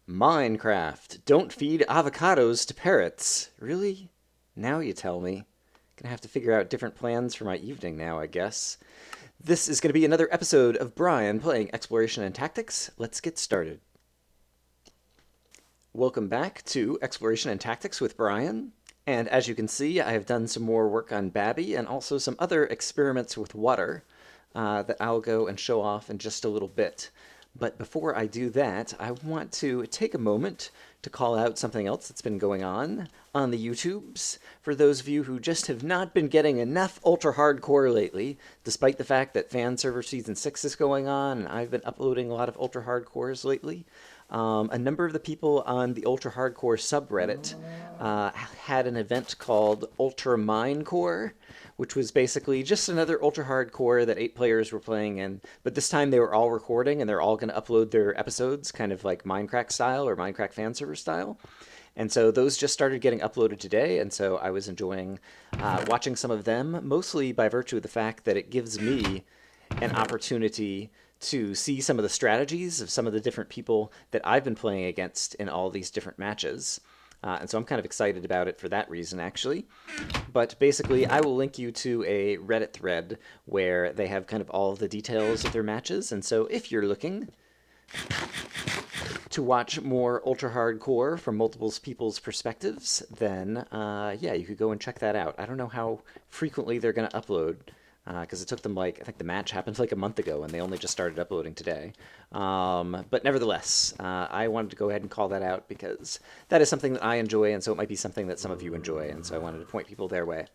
Minecraft. Don't feed avocados to parrots. Really? Now you tell me. Gonna have to figure out different plans for my evening now, I guess. This is gonna be another episode of Brian playing Exploration and Tactics. Let's get started. Welcome back to Exploration and Tactics with Brian. And as you can see, I have done some more work on BABBY and also some other experiments with water that I'll go and show off in just a little bit. But before I do that, I want to take a moment to call out something else that's been going on the YouTubes. For those of you who just have not been getting enough Ultra Hardcore lately, despite the fact that Fan Server Season 6 is going on, and I've been uploading a lot of Ultra Hardcores lately, a number of the people on the Ultra Hardcore subreddit had an event called Ultra Minecore, which was basically just another Ultra Hardcore that 8 players were playing in, but this time they were all recording and they're all going to upload their episodes kind of like Minecraft style or Minecraft fan server style. And so those just started getting uploaded today, and so I was enjoying watching some of them, mostly by virtue of the fact that it gives me an opportunity to see some of the strategies of some of the different people that I've been playing against in all these different matches. And so I'm kind of excited about it for that reason, actually. But basically, I will link you to a Reddit thread where they have kind of all of the details of their matches. And so if you're looking to watch more Ultra Hardcore from multiple people's perspectives, then yeah, you could go and check that out. I don't know how frequently they're going to upload, because it took them like, I think the match happened like a month ago and they only just started uploading today. But nevertheless, I wanted to go ahead and call that out because that is something that I enjoy, and so it might be something that some of you enjoy, and so I wanted to point people their way.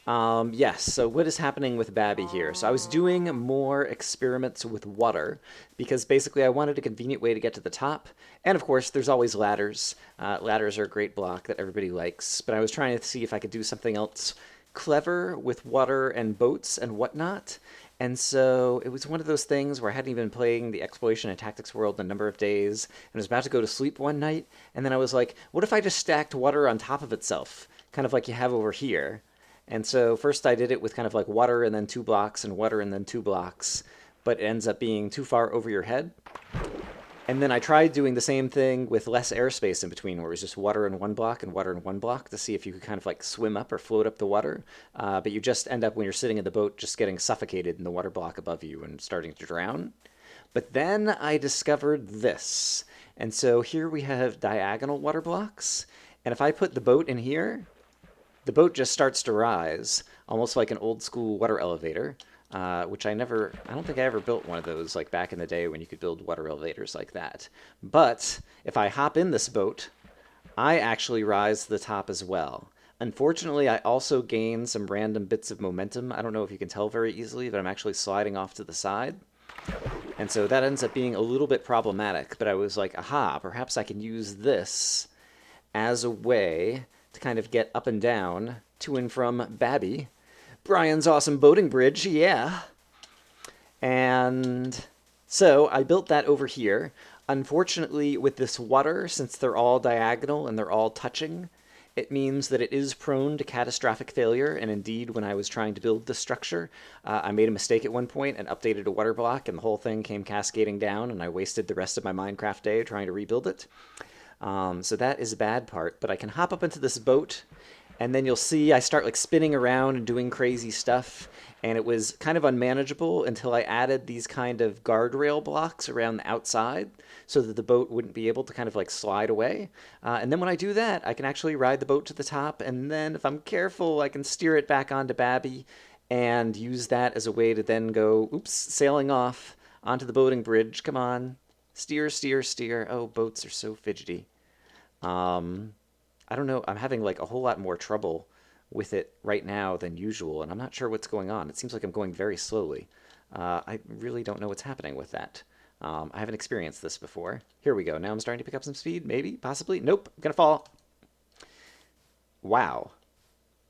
Yes, so what is happening with BABBY here? So I was doing more experiments with water because basically I wanted a convenient way to get to the top. And of course, there's always ladders. Ladders are a great block that everybody likes, but I was trying to see if I could do something else clever with water and boats and whatnot. And so it was one of those things where I hadn't even been playing the Exploration and Tactics world in a number of days, and I was about to go to sleep one night, and then I was like, what if I just stacked water on top of itself, kind of like you have over here? And so first I did it with kind of like water and then 2 blocks and water and then 2 blocks, but it ends up being too far over your head. And then I tried doing the same thing with less airspace in between, where it was just water in 1 block and water in 1 block to see if you could kind of like swim up or float up the water. But you just end up, when you're sitting in the boat, just getting suffocated in the water block above you and starting to drown. But then I discovered this. And so here we have diagonal water blocks. And if I put the boat in here, the boat just starts to rise, almost like an old school water elevator. Which I don't think I ever built one of those like back in the day when you could build water elevators like that. But if I hop in this boat, I actually rise to the top as well. Unfortunately, I also gain some random bits of momentum. I don't know if you can tell very easily, but I'm actually sliding off to the side. And so that ends up being a little bit problematic, but I was like, aha, perhaps I can use this as a way to kind of get up and down to and from BABBY. Brian's awesome boating bridge, yeah. And so I built that over here. Unfortunately, with this water, since they're all diagonal and they're all touching, it means that it is prone to catastrophic failure. And indeed, when I was trying to build this structure, I made a mistake at one point and updated a water block, and the whole thing came cascading down, and I wasted the rest of my Minecraft day trying to rebuild it. So that is a bad part, but I can hop up into this boat, and then you'll see I start like spinning around and doing crazy stuff, and it was kind of unmanageable until I added these kind of guardrail blocks around the outside so that the boat wouldn't be able to kind of like slide away. And then when I do that, I can actually ride the boat to the top, and then if I'm careful, I can steer it back onto BABBY and use that as a way to then go, oops, sailing off onto the boating bridge. Come on. Steer, steer, steer. Oh, boats are so fidgety. I don't know, I'm having like a whole lot more trouble with it right now than usual, and I'm not sure what's going on. It seems like I'm going very slowly. I really don't know what's happening with that. I haven't experienced this before. Here we go. Now I'm starting to pick up some speed. Maybe, possibly. Nope, I'm gonna fall. Wow.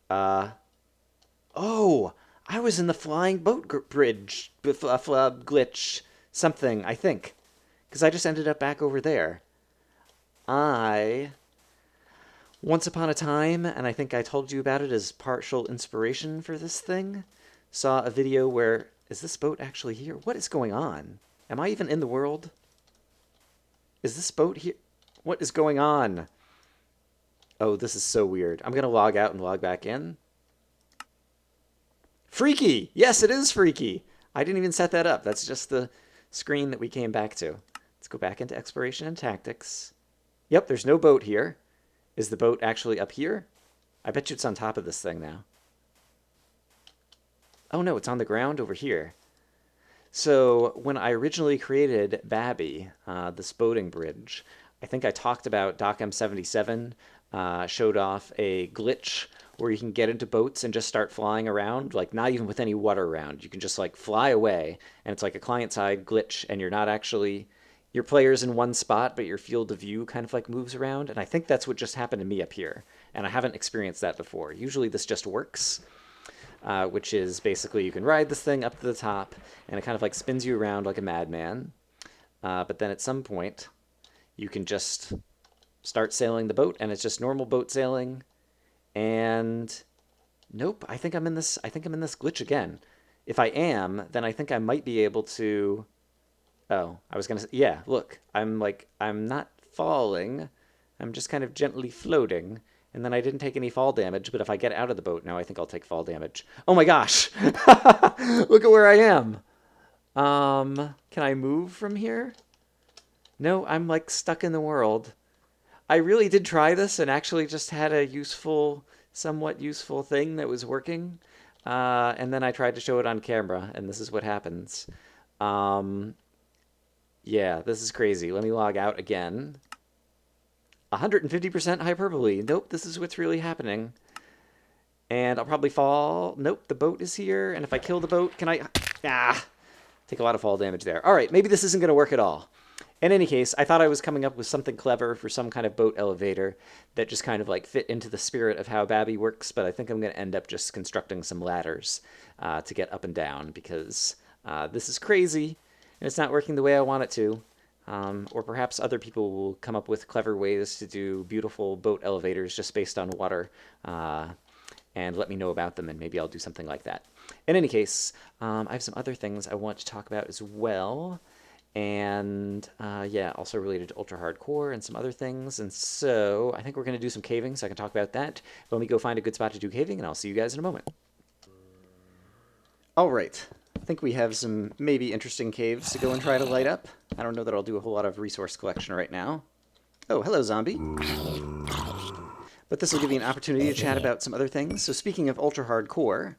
Oh, I was in the flying boat bridge glitch something, I think, because I just ended up back over there. I Once upon a time, and I think I told you about it as partial inspiration for this thing, saw a video where, is this boat actually here? What is going on? Am I even in the world? Is this boat here? What is going on? Oh, this is so weird. I'm going to log out and log back in. Freaky! Yes, it is freaky. I didn't even set that up. That's just the screen that we came back to. Let's go back into exploration and tactics. Yep, there's no boat here. Is the boat actually up here? I bet you it's on top of this thing now. Oh no, it's on the ground over here. So when I originally created BABBY, this boating bridge, I think I talked about DocM77, showed off a glitch where you can get into boats and just start flying around, like not even with any water around. You can just like fly away, and it's like a client-side glitch, and you're not actually, your player's in one spot, but your field of view kind of like moves around. And I think that's what just happened to me up here, and I haven't experienced that before. Usually this just works, which is basically you can ride this thing up to the top, and it kind of like spins you around like a madman. But then at some point, you can just start sailing the boat, and it's just normal boat sailing. And nope, I think I'm in this glitch again. If I am, then I think I might be able to. Oh, I was gonna say, yeah, look, I'm not falling. I'm just kind of gently floating. And then I didn't take any fall damage, but if I get out of the boat now, I think I'll take fall damage. Oh my gosh! Look at where I am. Can I move from here? No, I'm like stuck in the world. I really did try this and actually just had a somewhat useful thing that was working. And then I tried to show it on camera, and this is what happens. Yeah, this is crazy. Let me log out again. 150% hyperbole. Nope, this is what's really happening. And I'll probably fall. Nope, the boat is here. And if I kill the boat, can I... Ah! Take a lot of fall damage there. All right, maybe this isn't going to work at all. In any case, I thought I was coming up with something clever for some kind of boat elevator that just kind of like fit into the spirit of how BABBY works, but I think I'm going to end up just constructing some ladders to get up and down, because this is crazy and it's not working the way I want it to. Or perhaps other people will come up with clever ways to do beautiful boat elevators just based on water, and let me know about them, and maybe I'll do something like that. In any case, I have some other things I want to talk about as well. And yeah, also related to ultra hardcore and some other things. And so I think we're going to do some caving, so I can talk about that. Let me go find a good spot to do caving, and I'll see you guys in a moment. All right. I think we have some maybe interesting caves to go and try to light up. I don't know that I'll do a whole lot of resource collection right now. Oh, hello, zombie. But this will give you an opportunity to chat about some other things. So speaking of ultra hardcore,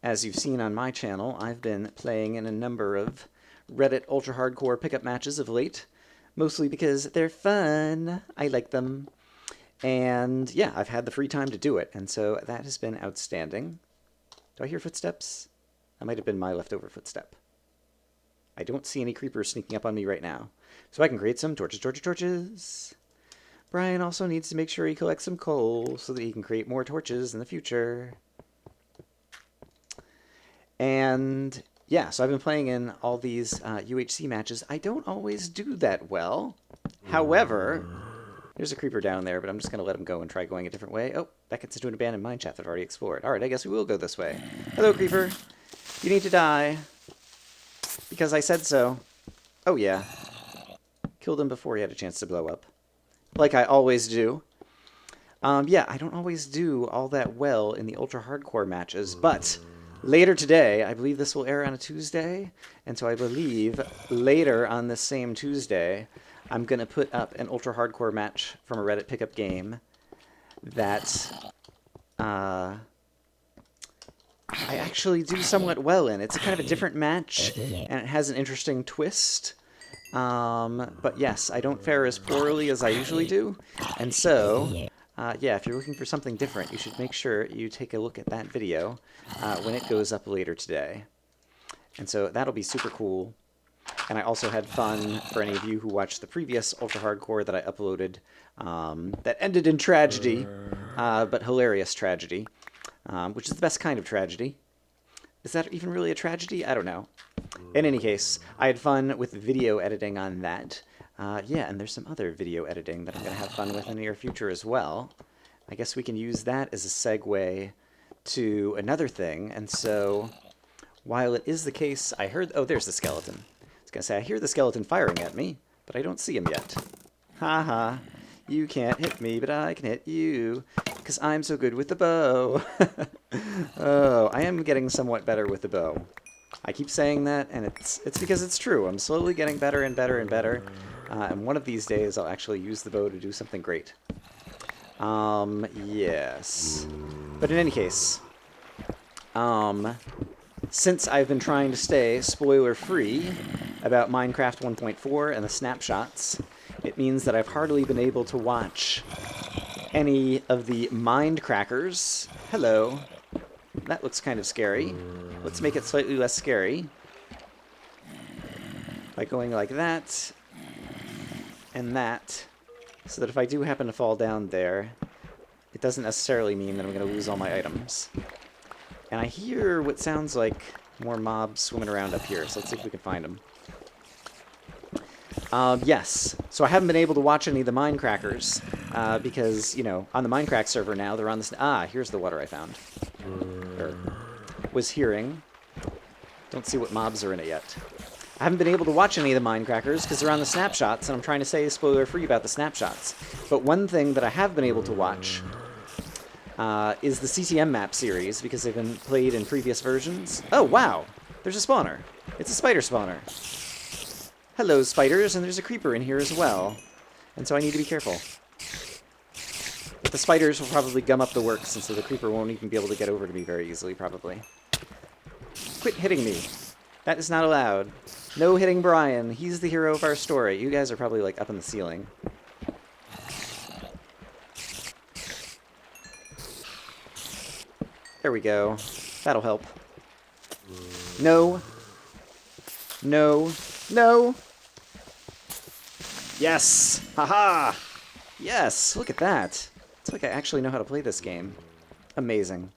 as you've seen on my channel, I've been playing in a number of Reddit ultra hardcore pickup matches of late, mostly because they're fun. I like them. And yeah, I've had the free time to do it, and so that has been outstanding. Do I hear footsteps? That might have been my leftover footstep. I don't see any creepers sneaking up on me right now. So I can create some torches. Brian also needs to make sure he collects some coal so that he can create more torches in the future. And yeah, so I've been playing in all these UHC matches. I don't always do that well. However, there's a creeper down there, but I'm just going to let him go and try going a different way. Oh, that gets into an abandoned mine shaft I've already explored. All right, I guess we will go this way. Hello, creeper. You need to die. Because I said so. Oh, yeah. Killed him before he had a chance to blow up. Like I always do. Yeah, I don't always do all that well in the ultra hardcore matches, but later today, I believe this will air on a Tuesday, and so I believe later on this same Tuesday, I'm going to put up an ultra hardcore match from a Reddit pickup game that I actually do somewhat well in. It's a kind of a different match, and it has an interesting twist. But yes, I don't fare as poorly as I usually do, and so yeah, if you're looking for something different, you should make sure you take a look at that video when it goes up later today. And so that'll be super cool. And I also had fun, for any of you who watched the previous Ultra Hardcore that I uploaded, that ended in tragedy, but hilarious tragedy, which is the best kind of tragedy. Is that even really a tragedy? I don't know. In any case, I had fun with video editing on that. Yeah, and there's some other video editing that I'm going to have fun with in the near future as well. I guess we can use that as a segue to another thing. And so, while it is the case, I heard... Oh, there's the skeleton. I was going to say, I hear the skeleton firing at me, but I don't see him yet. Ha ha. You can't hit me, but I can hit you, because I'm so good with the bow. Oh, I am getting somewhat better with the bow. I keep saying that, and it's because it's true. I'm slowly getting better and better and better, and one of these days I'll actually use the bow to do something great. Yes. But in any case, since I've been trying to stay spoiler-free about Minecraft 1.4 and the snapshots, it means that I've hardly been able to watch any of the Mindcrackers. Hello. That looks kind of scary. Let's make it slightly less scary by going like that and that, so that if I do happen to fall down there, it doesn't necessarily mean that I'm going to lose all my items. And I hear what sounds like more mobs swimming around up here, so let's see if we can find them. Yes, so I haven't been able to watch any of the Mindcrackers, because, you know, on the Minecraft server now, they're on this... Ah, here's the water I found. Or was hearing. Don't see what mobs are in it yet. I haven't been able to watch any of the Mindcrackers because they're on the snapshots, and I'm trying to say spoiler-free about the snapshots. But one thing that I have been able to watch is the CTM map series, because they've been played in previous versions. Oh, wow! There's a spawner. It's a spider spawner. Hello, spiders, and there's a creeper in here as well. And so I need to be careful. But the spiders will probably gum up the works, and so the creeper won't even be able to get over to me very easily, probably. Quit hitting me. That is not allowed. No hitting Brian. He's the hero of our story. You guys are probably, like, up in the ceiling. There we go. That'll help. No. No. No! Yes! Haha! Yes! Look at that! It's like I actually know how to play this game. Amazing.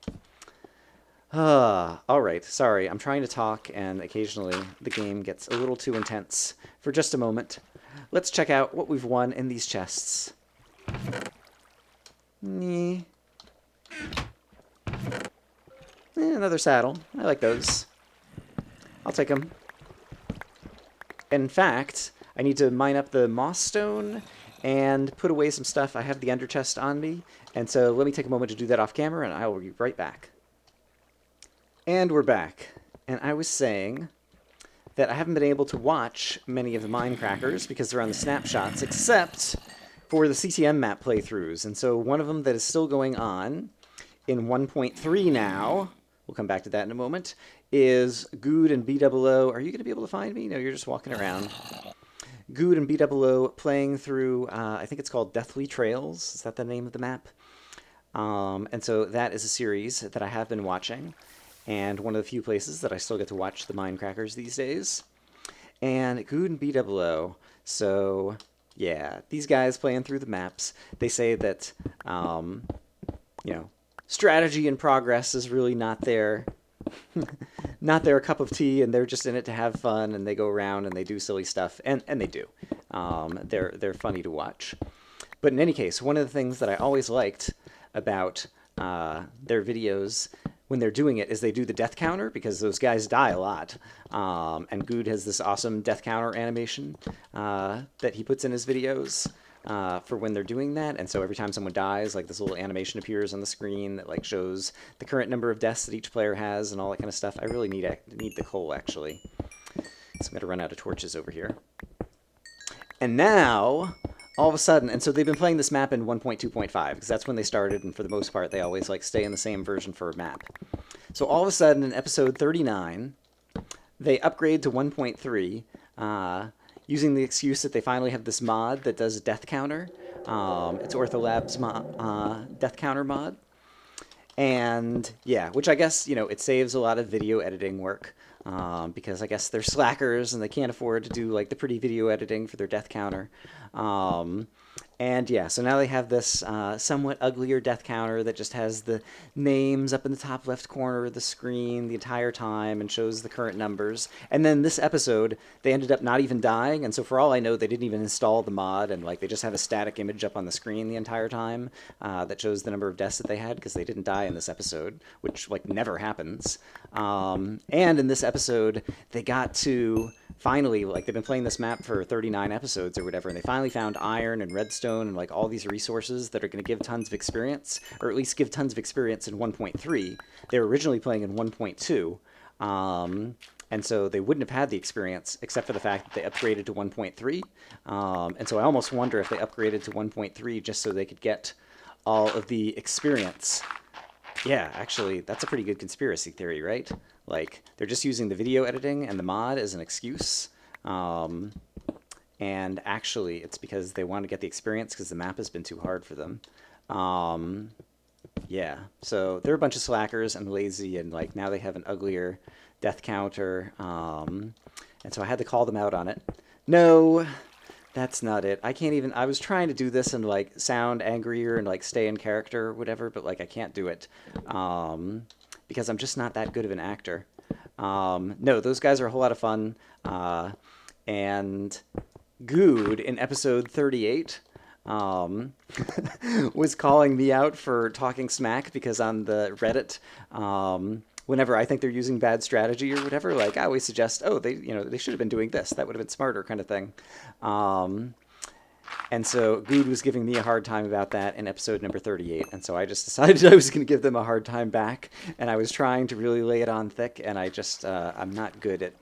Alright, sorry. I'm trying to talk, and occasionally the game gets a little too intense. For just a moment, let's check out what we've won in these chests. Another saddle. I like those. I'll take them. In fact, I need to mine up the moss stone and put away some stuff. I have the ender chest on me, and so let me take a moment to do that off camera, and I will be right back. And we're back. And I was saying that I haven't been able to watch many of the Mindcrackers because they're on the snapshots, except for the CTM map playthroughs. And so one of them that is still going on in 1.3 now, we'll come back to that in a moment, is Guude and BABBY. Are you going to be able to find me? No, you're just walking around. Guude and BABBY playing through, I think it's called Deathly Trails. Is that the name of the map? And so that is a series that I have been watching, and one of the few places that I still get to watch the Mindcrackers these days. And Guude and BABBY. So, yeah, these guys playing through the maps, they say that, you know, strategy and progress is really not their cup of tea, and they're just in it to have fun, and they go around and they do silly stuff, and they do. They're funny to watch. But in any case, one of the things that I always liked about their videos when they're doing it is they do the death counter, because those guys die a lot. And Guude has this awesome death counter animation that he puts in his videos for when they're doing that. And so every time someone dies, like, this little animation appears on the screen that, like, shows the current number of deaths that each player has and all that kind of stuff. I really need the coal, actually. So I'm going to run out of torches over here. And now, all of a sudden, and so they've been playing this map in 1.2.5, because that's when they started, and for the most part, they always, like, stay in the same version for a map. So all of a sudden, in episode 39, they upgrade to 1.3, using the excuse that they finally have this mod that does a death counter. It's Ortholab's death counter mod. And, yeah, which I guess, you know, it saves a lot of video editing work, because I guess they're slackers and they can't afford to do, like, the pretty video editing for their death counter. And yeah, so now they have this somewhat uglier death counter that just has the names up in the top left corner of the screen the entire time and shows the current numbers. And then this episode, they ended up not even dying, and so for all I know, they didn't even install the mod, and, like, they just have a static image up on the screen the entire time that shows the number of deaths that they had, because they didn't die in this episode, which, like, never happens. And in this episode, they got to finally, like, they've been playing this map for 39 episodes or whatever, and they finally found iron and redstone redstone and like all these resources that are going to give tons of experience, or at least give tons of experience in 1.3. They were originally playing in 1.2. And so they wouldn't have had the experience except for the fact that they upgraded to 1.3. And so I almost wonder if they upgraded to 1.3 just so they could get all of the experience. Yeah, actually, that's a pretty good conspiracy theory, right? Like, they're just using the video editing and the mod as an excuse. And actually, it's because they want to get the experience because the map has been too hard for them. Yeah, so they're a bunch of slackers and lazy, and like now they have an uglier death counter. And so I had to call them out on it. No, that's not it. I can't even, I was trying to do this and like sound angrier and like stay in character or whatever, but like I can't do it because I'm just not that good of an actor. No, those guys are a whole lot of fun. And Guude in episode 38 was calling me out for talking smack because on the Reddit, whenever I think they're using bad strategy or whatever, like I always suggest, oh, they should have been doing this. That would have been smarter, kind of thing. And so Guude was giving me a hard time about that in episode number 38. And so I just decided I was going to give them a hard time back. And I was trying to really lay it on thick. And I just, I'm not good at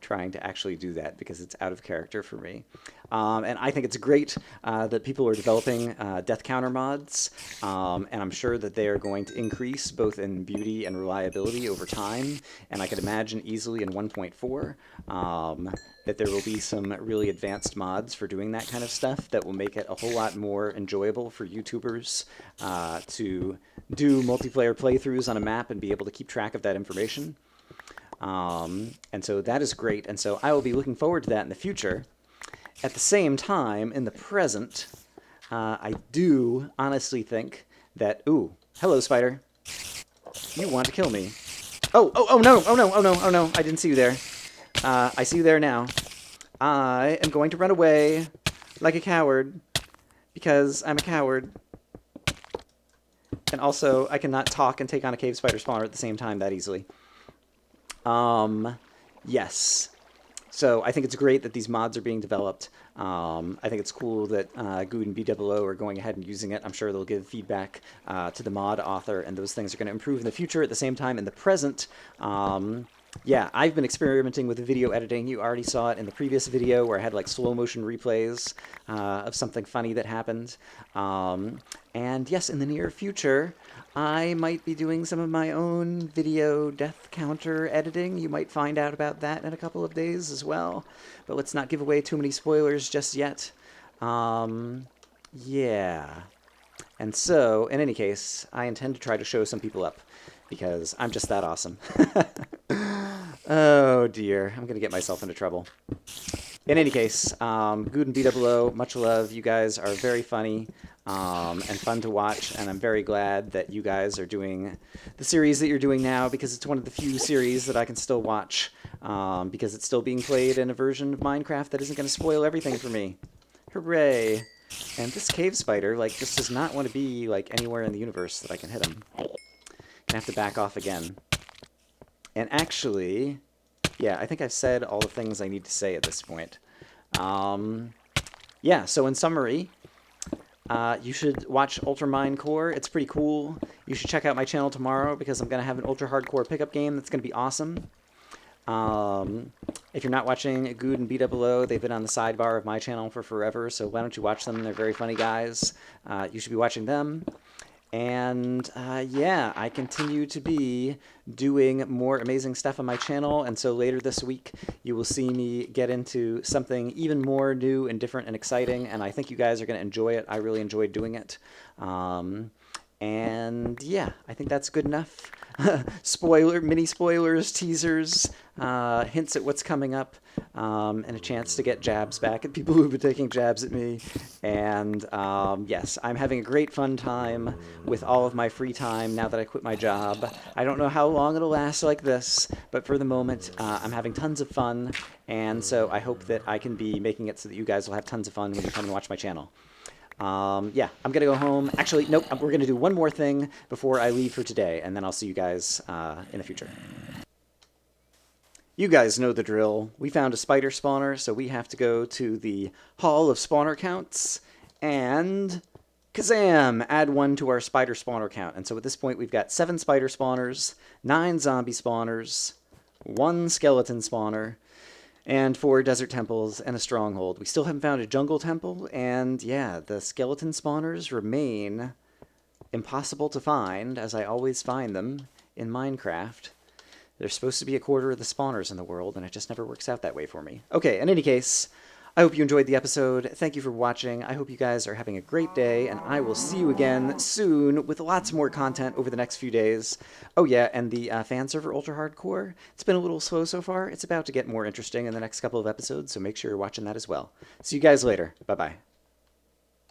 trying to actually do that because it's out of character for me. And I think it's great that people are developing death counter mods, and I'm sure that they are going to increase both in beauty and reliability over time, and I could imagine easily in 1.4 that there will be some really advanced mods for doing that kind of stuff that will make it a whole lot more enjoyable for YouTubers to do multiplayer playthroughs on a map and be able to keep track of that information. And so that is great, and so I will be looking forward to that in the future. At the same time, in the present, I do honestly think that, ooh, hello, spider. You want to kill me. Oh no, I didn't see you there. I see you there now. I am going to run away like a coward because I'm a coward. And also, I cannot talk and take on a cave spider spawner at the same time that easily. Yes. So I think it's great that these mods are being developed. I think it's cool that Guude and BABBY are going ahead and using it. I'm sure they'll give feedback to the mod author, and those things are going to improve in the future. At the same time, in the present, yeah, I've been experimenting with video editing. You already saw it in the previous video where I had like slow motion replays of something funny that happened. And yes, in the near future, I might be doing some of my own video death counter editing. You might find out about that in a couple of days as well. But let's not give away too many spoilers just yet. Yeah. And so, in any case, I intend to try to show some people up because I'm just that awesome. Oh dear, I'm going to get myself into trouble. In any case, Guude and BABBY, much love. You guys are very funny and fun to watch, and I'm very glad that you guys are doing the series that you're doing now because it's one of the few series that I can still watch because it's still being played in a version of Minecraft that isn't going to spoil everything for me. Hooray! And this cave spider, like, just does not want to be, like, anywhere in the universe that I can hit him. Gonna have to back off again. And actually, yeah, I think I've said all the things I need to say at this point. Yeah, so in summary, you should watch Ultra Mine Core. It's pretty cool. You should check out my channel tomorrow because I'm going to have an ultra hardcore pickup game that's going to be awesome. If you're not watching Guude and BABBY, they've been on the sidebar of my channel for forever, so why don't you watch them? They're very funny guys. You should be watching them. And yeah, I continue to be doing more amazing stuff on my channel, and so later this week you will see me get into something even more new and different and exciting, and I think you guys are going to enjoy it. I really enjoyed doing it. And yeah, I think that's good enough. Mini spoilers, teasers, hints at what's coming up, and a chance to get jabs back at people who've been taking jabs at me. And yes, I'm having a great fun time with all of my free time now that I quit my job. I don't know how long it'll last like this, but for the moment, I'm having tons of fun, and so I hope that I can be making it so that you guys will have tons of fun when you come and watch my channel. Yeah, I'm going to go home. Actually, nope, we're going to do one more thing before I leave for today, and then I'll see you guys in the future. You guys know the drill. We found a spider spawner, so we have to go to the Hall of Spawner Counts And kazam! Add 1 to our spider spawner count. And so at this point, we've got 7 spider spawners, 9 zombie spawners, 1 skeleton spawner, and 4 desert temples and a stronghold. We still haven't found a jungle temple, and yeah, the skeleton spawners remain impossible to find, as I always find them in Minecraft. There's supposed to be a quarter of the spawners in the world, and it just never works out that way for me. Okay, in any case, I hope you enjoyed the episode. Thank you for watching. I hope you guys are having a great day, and I will see you again soon with lots more content over the next few days. Oh yeah, and the fan server Ultra Hardcore, it's been a little slow so far. It's about to get more interesting in the next couple of episodes, so make sure you're watching that as well. See you guys later. Bye-bye.